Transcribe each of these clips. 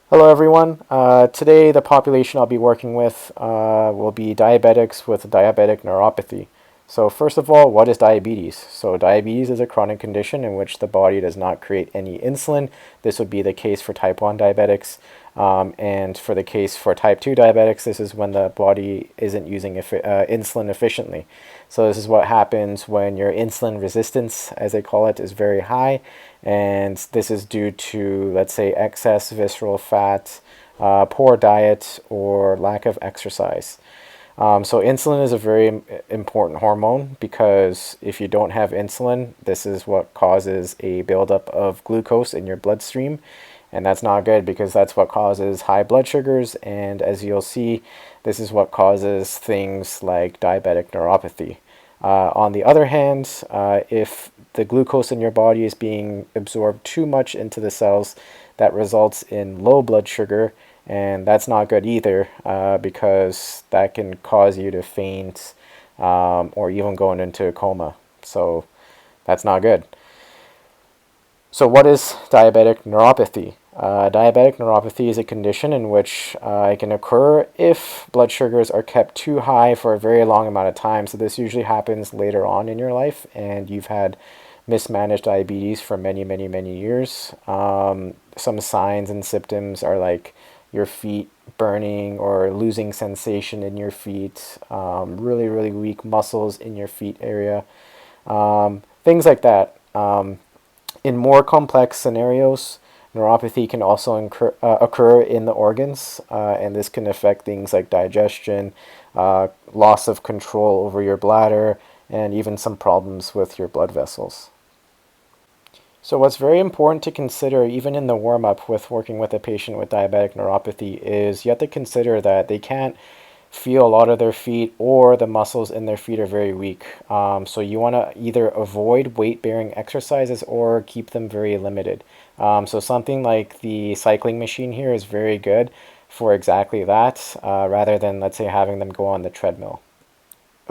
Hello everyone. Today the population I'll be working with will be diabetics with diabetic neuropathy. So first of all, what is diabetes? So diabetes is a chronic condition in which the body does not create any insulin. This would be the case for type 1 diabetics. And for the case for type 2 diabetics, this is when the body isn't using insulin efficiently. So this is what happens when your insulin resistance, as they call it, is very high. And this is due to, let's say, excess visceral fat, poor diet, or lack of exercise. So insulin is a very important hormone because if you don't have insulin, this is what causes a buildup of glucose in your bloodstream. And that's not good because that's what causes high blood sugars. And as you'll see, this is what causes things like diabetic neuropathy. On the other hand, if the glucose in your body is being absorbed too much into the cells, that results in low blood sugar, and that's not good either because that can cause you to faint or even going into a coma. So that's not good. So what is diabetic neuropathy? Diabetic neuropathy is a condition in which it can occur if blood sugars are kept too high for a very long amount of time. So this usually happens later on in your life and you've had mismanaged diabetes for many, many, many years. Some signs and symptoms are like your feet burning or losing sensation in your feet, really, really weak muscles in your feet area, things like that. In more complex scenarios, neuropathy can also occur in the organs, and this can affect things like digestion, loss of control over your bladder, and even some problems with your blood vessels. So what's very important to consider even in the warm-up with working with a patient with diabetic neuropathy is you have to consider that they can't feel a lot of their feet or the muscles in their feet are very weak. So you want to either avoid weight-bearing exercises or keep them very limited. So something like the cycling machine here is very good for exactly that, rather than, let's say, having them go on the treadmill.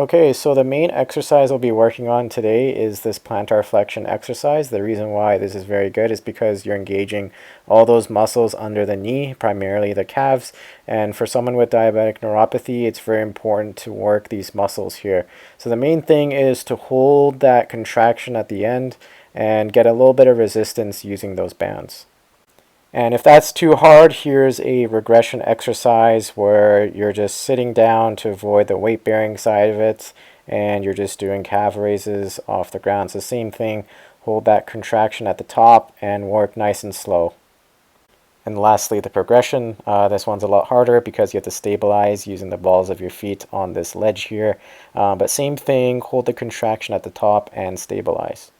Okay, so the main exercise we'll be working on today is this plantar flexion exercise. The reason why this is very good is because you're engaging all those muscles under the knee, primarily the calves. And for someone with diabetic neuropathy, it's very important to work these muscles here. So the main thing is to hold that contraction at the end and get a little bit of resistance using those bands. And if that's too hard, here's a regression exercise where you're just sitting down to avoid the weight-bearing side of it, and you're just doing calf raises off the ground. So same thing, hold that contraction at the top and work nice and slow. And lastly, the progression. This one's a lot harder because you have to stabilize using the balls of your feet on this ledge here. But same thing, hold the contraction at the top and stabilize.